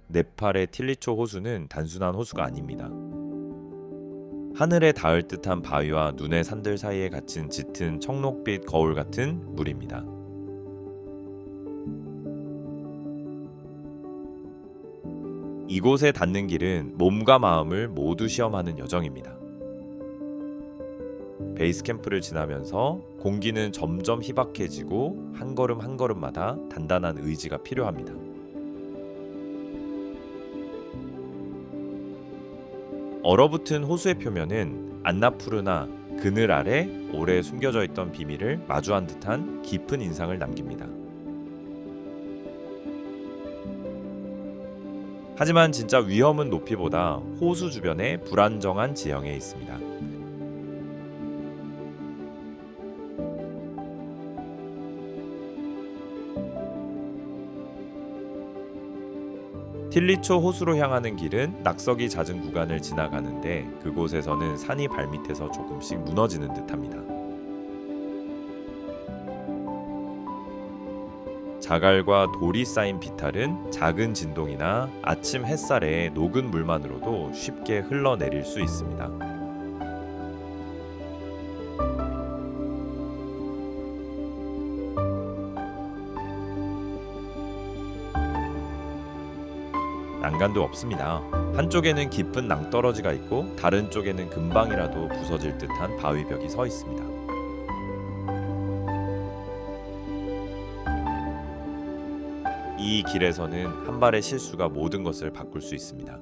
A: 네팔의 틸리초 호수는 단순한 호수가 아닙니다. 하늘에 닿을 듯한 바위와 눈의 산들 사이에 갇힌 짙은 청록빛 거울 같은 물입니다. 이곳에 닿는 길은 몸과 마음을 모두 시험하는 여정입니다. 베이스 캠프를 지나면서 공기는 점점 희박해지고 한 걸음 한 걸음마다 단단한 의지가 필요합니다. 얼어붙은 호수의 표면은 안나푸르나 그늘 아래 오래 숨겨져 있던 비밀을 마주한 듯한 깊은 인상을 남깁니다. 하지만 진짜 위험은 높이보다 호수 주변의 불안정한 지형에 있습니다. 틸리초 호수로 향하는 길은 낙석이 잦은 구간을 지나가는데 그곳에서는 산이 발밑에서 조금씩 무너지는 듯합니다. 자갈과 돌이 쌓인 비탈은 작은 진동이나 아침 햇살에 녹은 물만으로도 쉽게 흘러내릴 수 있습니다. 난간도 없습니다. 한쪽에는 깊은 낭떠러지가 있고 다른 쪽에는 금방이라도 부서질 듯한 바위벽이 서 있습니다. 이 길에서는 한 발의 실수가 모든 것을 바꿀 수 있습니다.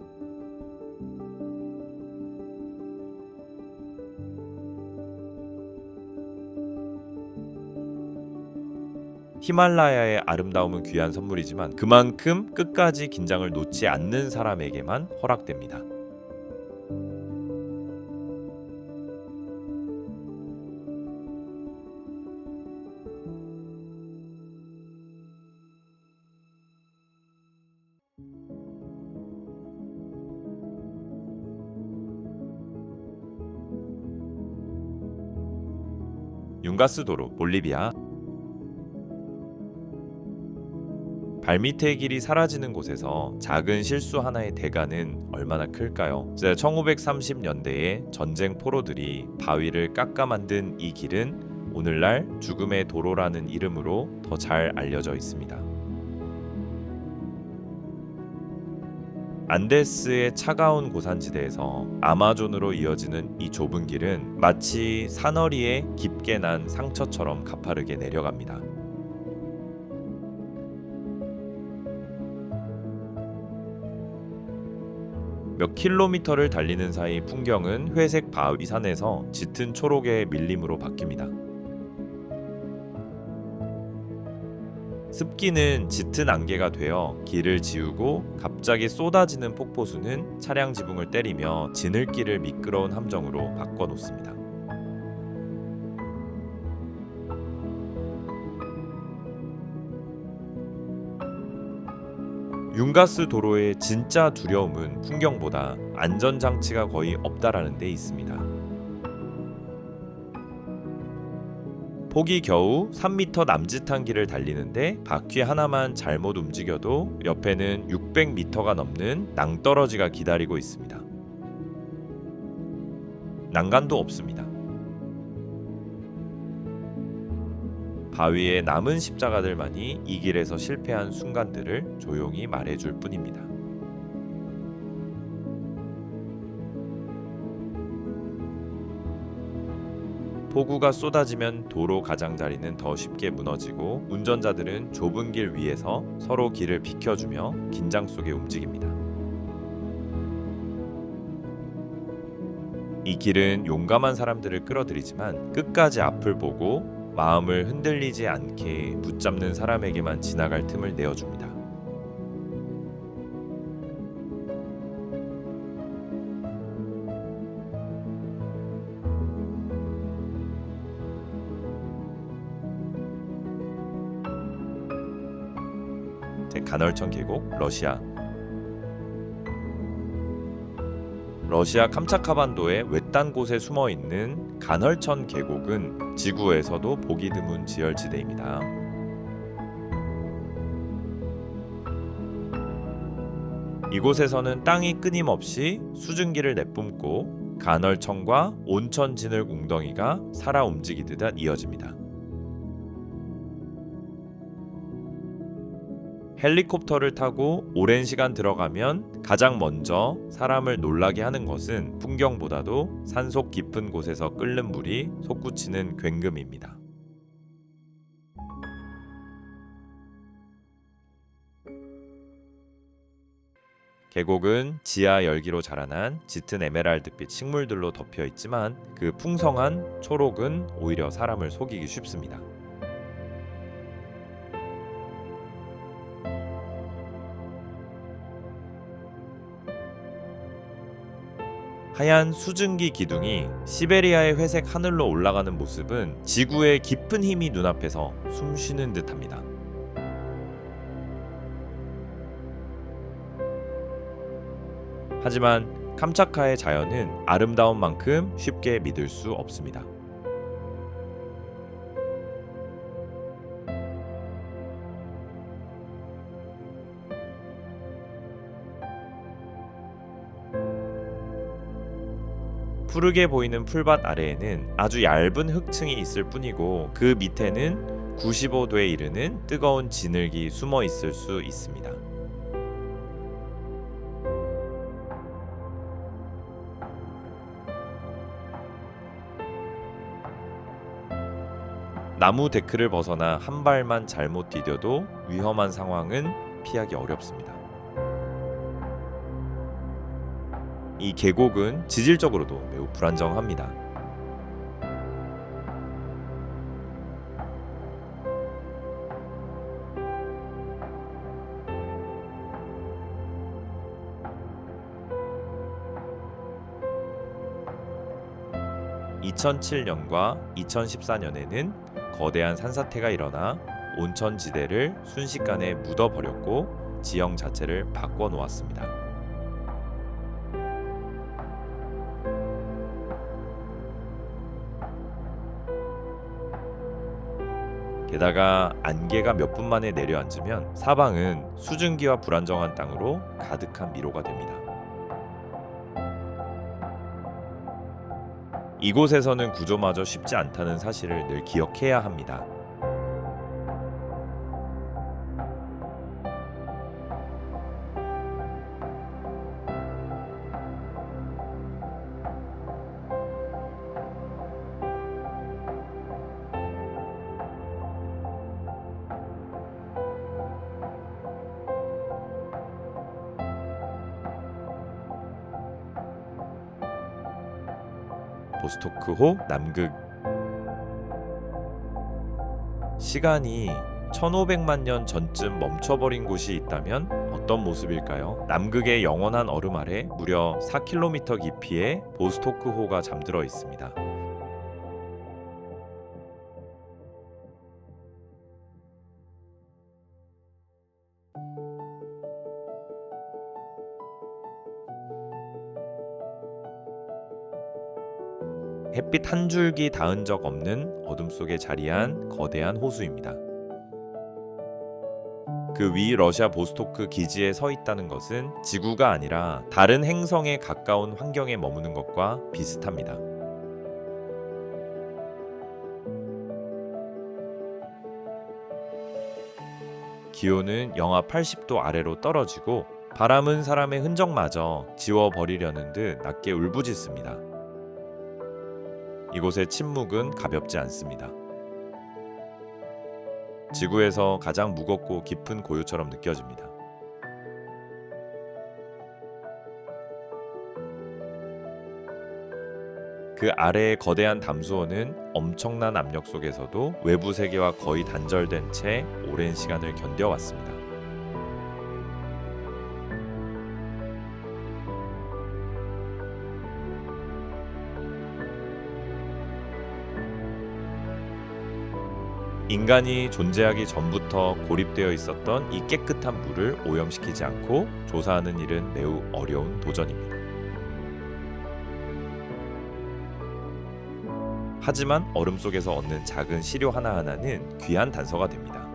A: 히말라야의 아름다움은 귀한 선물이지만 그만큼 끝까지 긴장을 놓지 않는 사람에게만 허락됩니다. 윤가스 도로, 볼리비아. 발밑의 길이 사라지는 곳에서 작은 실수 하나의 대가는 얼마나 클까요? 1930년대에 전쟁 포로들이 바위를 깎아 만든 이 길은 오늘날 죽음의 도로라는 이름으로 더 잘 알려져 있습니다. 안데스의 차가운 고산지대에서 아마존으로 이어지는 이 좁은 길은 마치 사너리에 깊게 난 상처처럼 가파르게 내려갑니다. 몇 킬로미터를 달리는 사이 풍경은 회색 바위 산에서 짙은 초록의 밀림으로 바뀝니다. 습기는 짙은 안개가 되어 길을 지우고 갑자기 쏟아지는 폭포수는 차량 지붕을 때리며 지늘길을 미끄러운 함정으로 바꿔놓습니다. 윤가스 도로의 진짜 두려움은 풍경보다 안전장치가 거의 없다라는 데 있습니다. 폭이 겨우 3m 남짓한 길을 달리는데 바퀴 하나만 잘못 움직여도 옆에는 600m가 넘는 낭떠러지가 기다리고 있습니다. 난간도 없습니다. 바위에 남은 십자가들만이 이 길에서 실패한 순간들을 조용히 말해줄 뿐입니다. 폭우가 쏟아지면 도로 가장자리는 더 쉽게 무너지고 운전자들은 좁은 길 위에서 서로 길을 비켜주며 긴장 속에 움직입니다. 이 길은 용감한 사람들을 끌어들이지만 끝까지 앞을 보고 마음을 흔들리지 않게 붙잡는 사람에게만 지나갈 틈을 내어줍니다. 간헐천 계곡, 러시아 캄차카반도의 외딴 곳에 숨어 있는 간헐천 계곡은 지구에서도 보기 드문 지열지대입니다. 이곳에서는 땅이 끊임없이 수증기를 내뿜고 간헐천과 온천 진흙 웅덩이가 살아 움직이듯 이어집니다. 헬리콥터를 타고 오랜 시간 들어가면 가장 먼저 사람을 놀라게 하는 것은 풍경보다도 산속 깊은 곳에서 끓는 물이 솟구치는 굉금입니다. 계곡은 지하 열기로 자라난 짙은 에메랄드빛 식물들로 덮여 있지만 그 풍성한 초록은 오히려 사람을 속이기 쉽습니다. 하얀 수증기 기둥이 시베리아의 회색 하늘로 올라가는 모습은 지구의 깊은 힘이 눈앞에서 숨쉬는 듯합니다. 하지만 캄차카의 자연은 아름다운 만큼 쉽게 믿을 수 없습니다. 푸르게 보이는 풀밭 아래에는 아주 얇은 흙층이 있을 뿐이고 그 밑에는 95도에 이르는 뜨거운 진흙이 숨어 있을 수 있습니다. 나무 데크를 벗어나 한 발만 잘못 디뎌도 위험한 상황은 피하기 어렵습니다. 이 계곡은 지질적으로도 매우 불안정합니다. (2007년과 2014년에는) 거대한 산사태가 일어나 온천지대를 순식간에 묻어버렸고 지형 자체를 바꿔 놓았습니다. 게다가 안개가 몇 분 만에 내려앉으면 사방은 수증기와 불안정한 땅으로 가득한 미로가 됩니다. 이곳에서는 구조마저 쉽지 않다는 사실을 늘 기억해야 합니다. 보스토크호 남극. 시간이 1500만 년 전쯤 멈춰버린 곳이 있다면 어떤 모습일까요? 남극의 영원한 얼음 아래 무려 4km 깊이의 보스토크호가 잠들어 있습니다. 햇빛 한 줄기 닿은 적 없는 어둠 속에 자리한 거대한 호수입니다. 그 위 러시아 보스토크 기지에 서 있다는 것은 지구가 아니라 다른 행성에 가까운 환경에 머무는 것과 비슷합니다. 기온은 영하 80도 아래로 떨어지고 바람은 사람의 흔적마저 지워버리려는 듯 낮게 울부짖습니다. 이곳의 침묵은 가볍지 않습니다. 지구에서 가장 무겁고 깊은 고요처럼 느껴집니다. 그 아래의 거대한 담수원은 엄청난 압력 속에서도 외부 세계와 거의 단절된 채 오랜 시간을 견뎌왔습니다. 인간이 존재하기 전부터 고립되어 있었던 이 깨끗한 물을 오염시키지 않고 조사하는 일은 매우 어려운 도전입니다. 하지만 얼음 속에서 얻는 작은 시료 하나하나는 귀한 단서가 됩니다.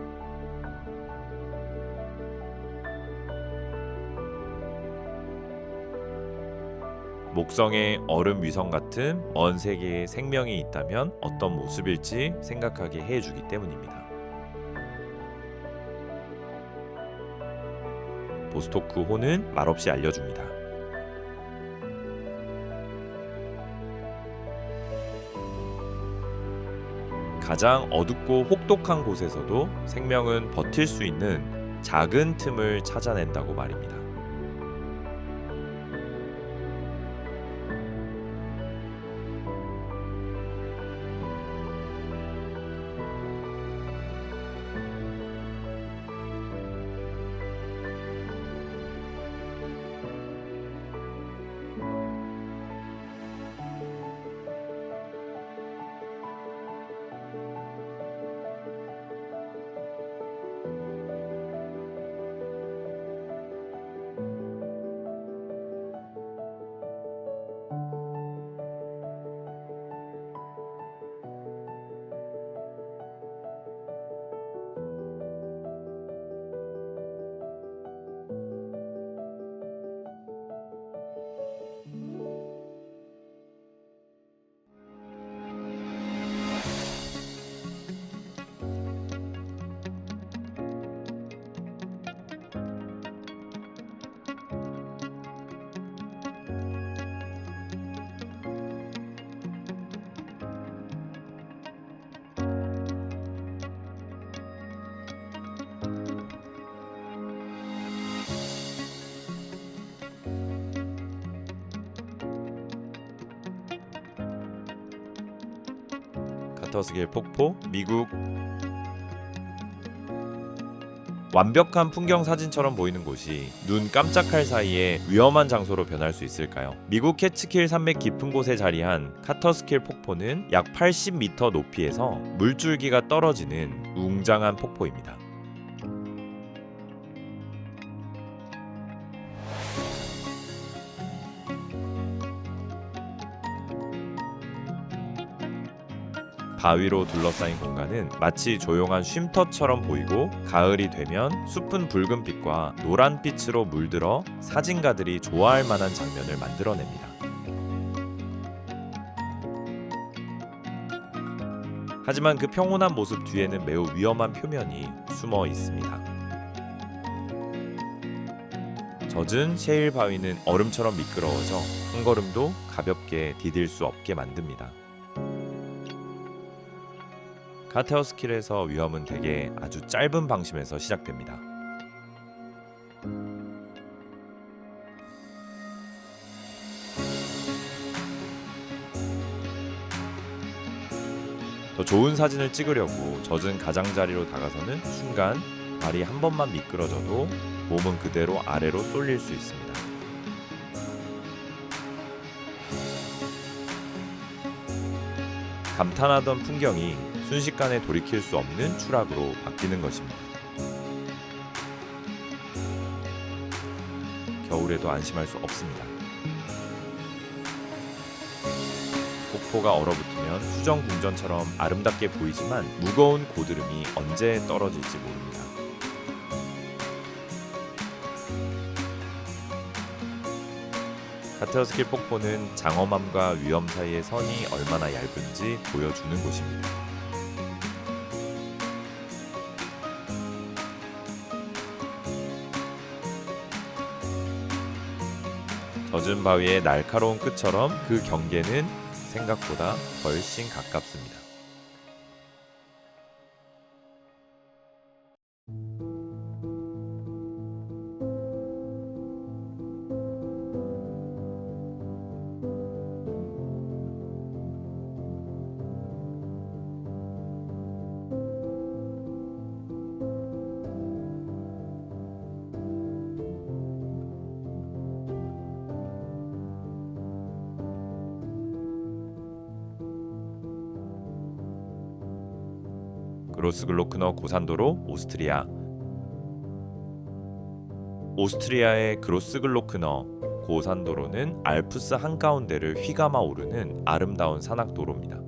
A: 목성의 얼음 위성 같은 먼 세계에 생명이 있다면 어떤 모습일지 생각하게 해주기 때문입니다. 보스토크호는 말없이 알려줍니다. 가장 어둡고 혹독한 곳에서도 생명은 버틸 수 있는 작은 틈을 찾아낸다고 말입니다. 카터스길 폭포, 미국. 완벽한 풍경 사진처럼 보이는 곳이 눈 깜짝할 사이에 위험한 장소로 변할 수 있을까요? 미국 캐츠킬 산맥 깊은 곳에 자리한 카터스킬 폭포는 약 80m 높이에서 물줄기가 떨어지는 웅장한 폭포입니다. 바위로 둘러싸인 공간은 마치 조용한 쉼터처럼 보이고, 가을이 되면 숲은 붉은빛과 노란빛으로 물들어 사진가들이 좋아할 만한 장면을 만들어냅니다. 하지만 그 평온한 모습 뒤에는 매우 위험한 표면이 숨어 있습니다. 젖은 셰일 바위는 얼음처럼 미끄러워져 한 걸음도 가볍게 디딜 수 없게 만듭니다. 카테오스킬에서 위험은 대개 아주 짧은 방심에서 시작됩니다. 더 좋은 사진을 찍으려고 젖은 가장자리로 다가서는 순간 발이 한 번만 미끄러져도 몸은 그대로 아래로 쏠릴 수 있습니다. 감탄하던 풍경이 순식간에 돌이킬 수 없는 추락으로 바뀌는 것입니다. 겨울에도 안심할 수 없습니다. 폭포가 얼어붙으면 수정궁전처럼 아름답게 보이지만 무거운 고드름이 언제 떨어질지 모릅니다. 카테오스킬 폭포는 장엄함과 위험 사이의 선이 얼마나 얇은지 보여주는 곳입니다. 젖은 바위의 날카로운 끝처럼 그 경계는 생각보다 훨씬 가깝습니다. 그로스글로크너 고산도로 오스트리아. 오스트리아의 그로스글로크너 고산도로는 알프스 한가운데를 휘감아 오르는 아름다운 산악도로입니다.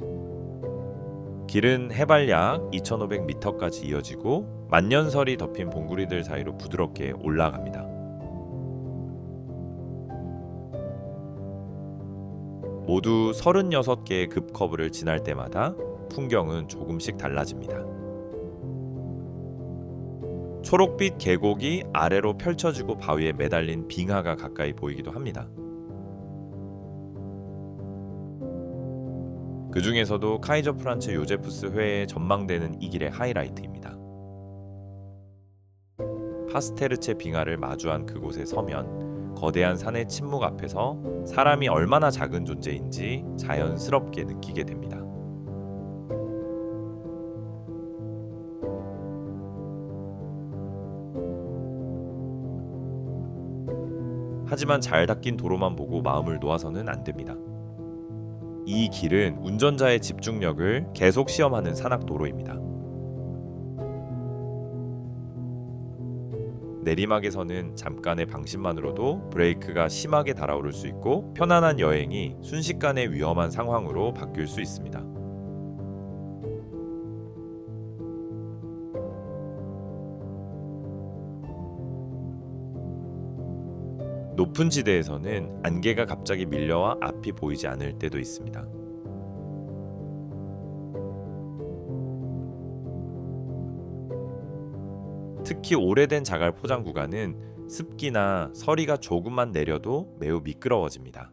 A: 길은 해발 약 2,500m까지 이어지고 만년설이 덮인 봉구리들 사이로 부드럽게 올라갑니다. 모두 36개의 급커브를 지날 때마다 풍경은 조금씩 달라집니다. 초록빛 계곡이 아래로 펼쳐지고 바위에 매달린 빙하가 가까이 보이기도 합니다. 그 중에서도 카이저 프란츠 요제프스 회에 전망되는 이 길의 하이라이트입니다. 파스테르체 빙하를 마주한 그곳에 서면 거대한 산의 침묵 앞에서 사람이 얼마나 작은 존재인지 자연스럽게 느끼게 됩니다. 하지만 잘 닦인 도로만 보고 마음을 놓아서는 안 됩니다. 이 길은 운전자의 집중력을 계속 시험하는 산악도로입니다. 내리막에서는 잠깐의 방심만으로도 브레이크가 심하게 달아오를 수 있고 편안한 여행이 순식간에 위험한 상황으로 바뀔 수 있습니다. 높은 지대에서는 안개가 갑자기 밀려와 앞이 보이지 않을 때도 있습니다. 특히 오래된 자갈 포장 구간은 습기나 서리가 조금만 내려도 매우 미끄러워집니다.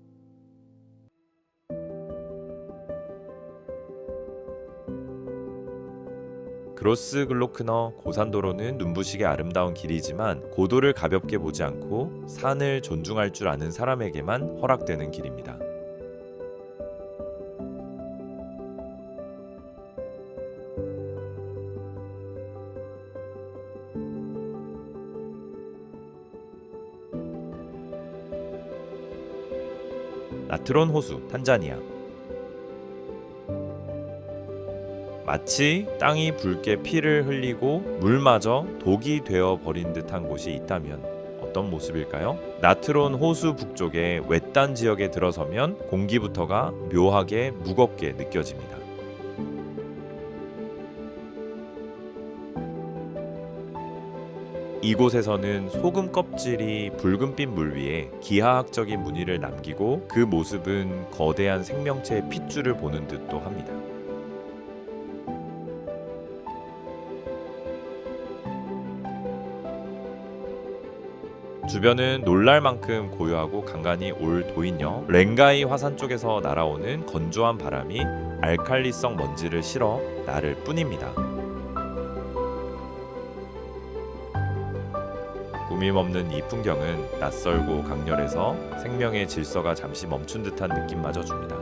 A: 그로스글로크너 고산도로는 눈부시게 아름다운 길이지만 고도를 가볍게 보지 않고 산을 존중할 줄 아는 사람에게만 허락되는 길입니다. 나트론 호수, 탄자니아. 마치 땅이 붉게 피를 흘리고 물마저 독이 되어 버린 듯한 곳이 있다면 어떤 모습일까요? 나트론 호수 북쪽의 외딴 지역에 들어서면 공기부터가 묘하게 무겁게 느껴집니다. 이곳에서는 소금 껍질이 붉은빛 물 위에 기하학적인 무늬를 남기고 그 모습은 거대한 생명체의 핏줄을 보는 듯도 합니다. 주변은 놀랄 만큼 고요하고 간간히 올 도인여 렌가이 화산 쪽에서 날아오는 건조한 바람이 알칼리성 먼지를 실어 나를 뿐입니다. 꾸밈없는 이 풍경은 낯설고 강렬해서 생명의 질서가 잠시 멈춘 듯한 느낌마저 줍니다.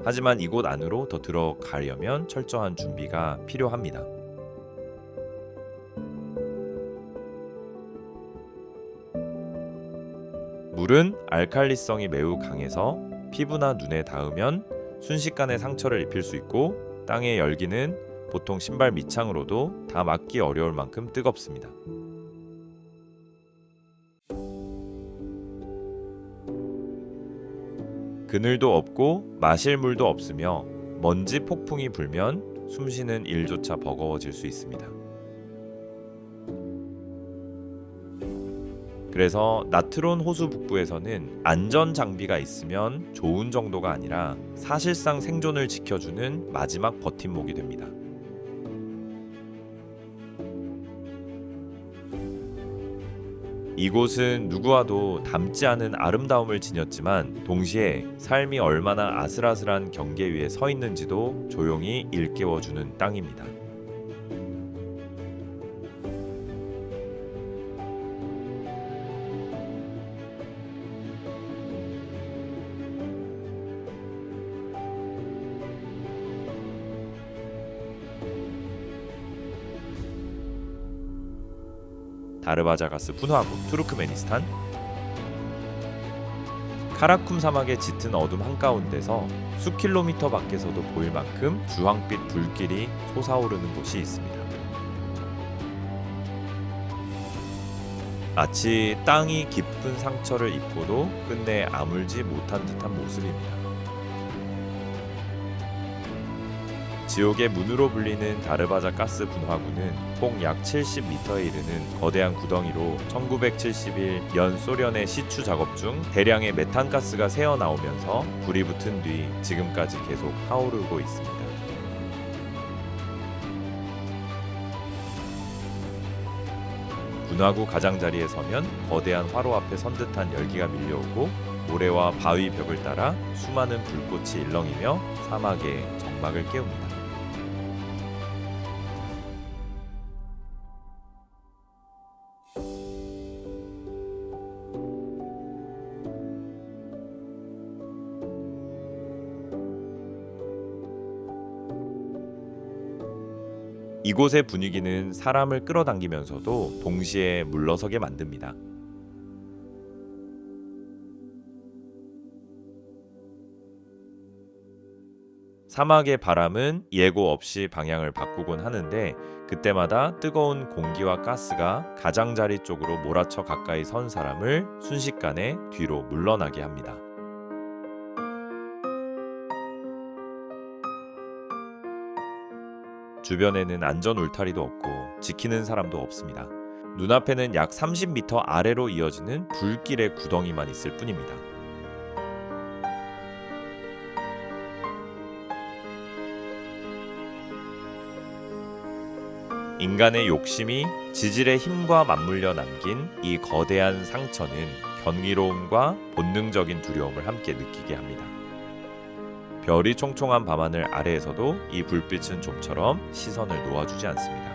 A: 하지만 이곳 안으로 더 들어가려면 철저한 준비가 필요합니다. 물은 알칼리성이 매우 강해서 피부나 눈에 닿으면 순식간에 상처를 입힐 수 있고 땅의 열기는 보통 신발 밑창으로도 다 막기 어려울 만큼 뜨겁습니다. 그늘도 없고 마실 물도 없으며 먼지 폭풍이 불면 숨쉬는 일조차 버거워질 수 있습니다. 그래서 나트론 호수 북부에서는 안전 장비가 있으면 좋은 정도가 아니라 사실상 생존을 지켜주는 마지막 버팀목이 됩니다. 이곳은 누구와도 닮지 않은 아름다움을 지녔지만 동시에 삶이 얼마나 아슬아슬한 경계 위에 서 있는지도 조용히 일깨워주는 땅입니다. 다르바자가스 분화구 투르크메니스탄. 카라쿰 사막의 짙은 어둠 한가운데서 수킬로미터 밖에서도 보일 만큼 주황빛 불길이 솟아오르는 곳이 있습니다. 마치 땅이 깊은 상처를 입고도 끝내 아물지 못한 듯한 모습입니다. 지옥의 문으로 불리는 다르바자 가스 분화구는 폭 약 70m에 이르는 거대한 구덩이로 1971 연 소련의 시추 작업 중 대량의 메탄가스가 새어나오면서 불이 붙은 뒤 지금까지 계속 타오르고 있습니다. 분화구 가장자리에 서면 거대한 화로 앞에 선 듯한 열기가 밀려오고 모래와 바위 벽을 따라 수많은 불꽃이 일렁이며 사막의 정막을 깨웁니다. 이곳의 분위기는 사람을 끌어당기면서도 동시에 물러서게 만듭니다. 사막의 바람은 예고 없이 방향을 바꾸곤 하는데 그때마다 뜨거운 공기와 가스가 가장자리 쪽으로 몰아쳐 가까이 선 사람을 순식간에 뒤로 물러나게 합니다. 주변에는 안전 울타리도 없고 지키는 사람도 없습니다. 눈앞에는 약 30m 아래로 이어지는 불길의 구덩이만 있을 뿐입니다. 인간의 욕심이 지질의 힘과 맞물려 남긴 이 거대한 상처는 경이로움과 본능적인 두려움을 함께 느끼게 합니다. 별이 총총한 밤하늘 아래에서도 이 불빛은 좀처럼 시선을 놓아주지 않습니다.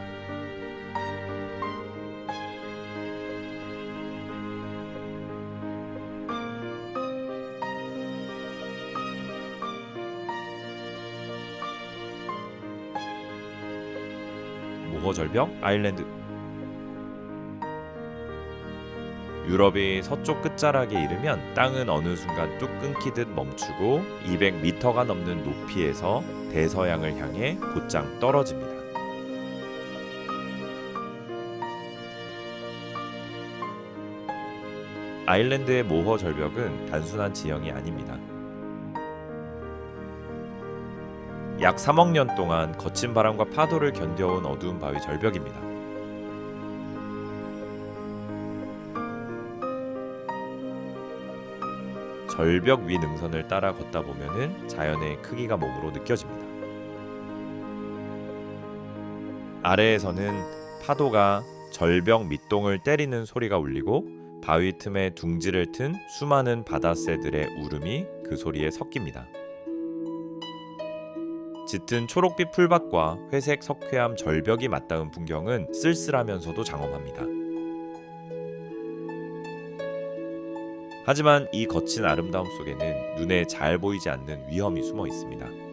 A: 모허절벽 아일랜드. 유럽의 서쪽 끝자락에 이르면 땅은 어느 순간 뚝 끊기듯 멈추고 200m가 넘는 높이에서 대서양을 향해 곧장 떨어집니다. 아일랜드의 모허 절벽은 단순한 지형이 아닙니다. 약 3억 년 동안 거친 바람과 파도를 견뎌온 어두운 바위 절벽입니다. 절벽 위 능선을 따라 걷다 보면은 자연의 크기가 몸으로 느껴집니다. 아래에서는 파도가 절벽 밑동을 때리는 소리가 울리고 바위 틈에 둥지를 튼 수많은 바다새들의 울음이 그 소리에 섞입니다. 짙은 초록빛 풀밭과 회색 석회암 절벽이 맞닿은 풍경은 쓸쓸하면서도 장엄합니다. 하지만 이 거친 아름다움 속에는 눈에 잘 보이지 않는 위험이 숨어 있습니다.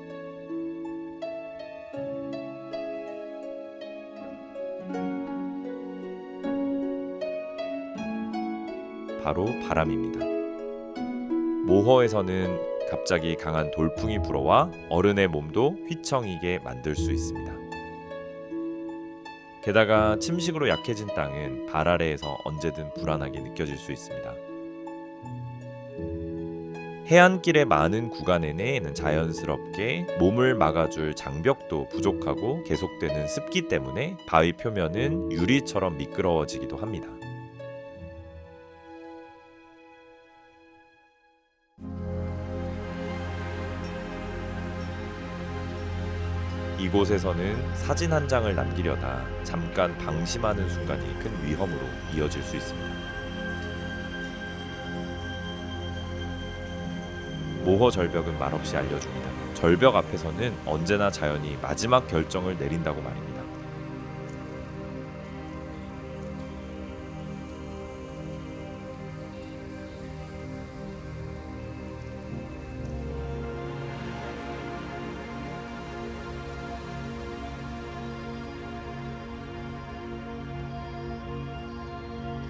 A: 바로 바람입니다. 모허에서는 갑자기 강한 돌풍이 불어와 어른의 몸도 휘청이게 만들 수 있습니다. 게다가 침식으로 약해진 땅은 발 아래에서 언제든 불안하게 느껴질 수 있습니다. 해안길의 많은 구간 내에는 자연스럽게 몸을 막아줄 장벽도 부족하고 계속되는 습기 때문에 바위 표면은 유리처럼 미끄러워지기도 합니다. 이곳에서는 사진 한 장을 남기려다 잠깐 방심하는 순간이 큰 위험으로 이어질 수 있습니다. 모허 절벽은 말없이 알려줍니다. 절벽 앞에서는 언제나 자연이 마지막 결정을 내린다고 말입니다.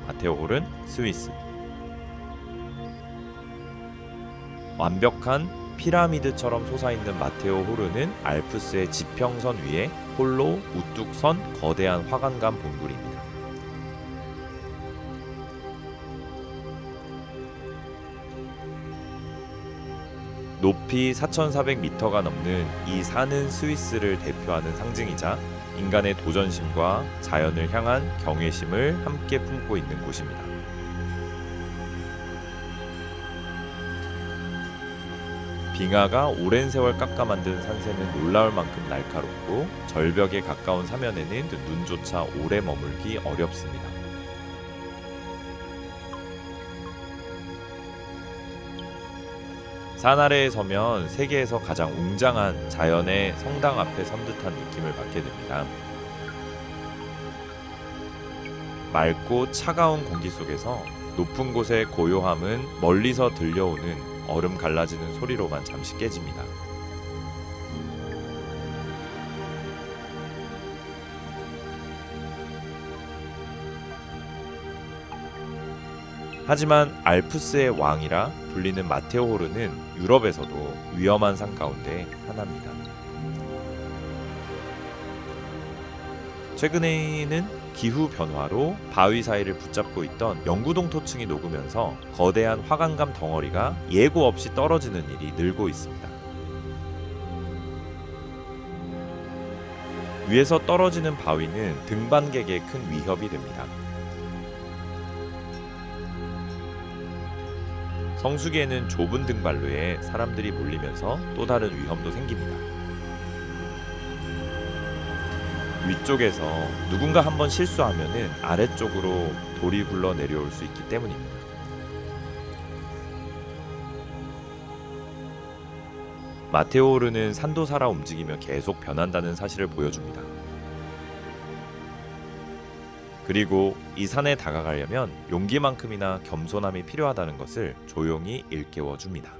A: 마테오홀은 스위스. 완벽한 피라미드처럼 솟아있는 마테오호르는 알프스의 지평선 위에 홀로 우뚝 선 거대한 화관암 봉우리입니다. 높이 4,400m가 넘는 이 산은 스위스를 대표하는 상징이자 인간의 도전심과 자연을 향한 경외심을 함께 품고 있는 곳입니다. 빙하가 오랜 세월 깎아 만든 산세는 놀라울 만큼 날카롭고 절벽에 가까운 사면에는 눈조차 오래 머물기 어렵습니다. 산 아래에 서면 세계에서 가장 웅장한 자연의 성당 앞에 선 듯한 느낌을 받게 됩니다. 맑고 차가운 공기 속에서 높은 곳의 고요함은 멀리서 들려오는 얼음 갈라지는 소리로만 잠시 깨집니다. 하지만 알프스의 왕이라 불리는 마테오호르는 유럽에서도 위험한 산 가운데 하나입니다. 최근에는 기후 변화로 바위 사이를 붙잡고 있던 영구동토층이 녹으면서 거대한 화강암 덩어리가 예고 없이 떨어지는 일이 늘고 있습니다. 위에서 떨어지는 바위는 등반객에 큰 위협이 됩니다. 성수기에는 좁은 등반로에 사람들이 몰리면서 또 다른 위험도 생깁니다. 위쪽에서 누군가 한번 실수하면은 아래쪽으로 돌이 굴러 내려올 수 있기 때문입니다. 마테오르는 산도 살아 움직이며 계속 변한다는 사실을 보여줍니다. 그리고 이 산에 다가가려면 용기만큼이나 겸손함이 필요하다는 것을 조용히 일깨워 줍니다.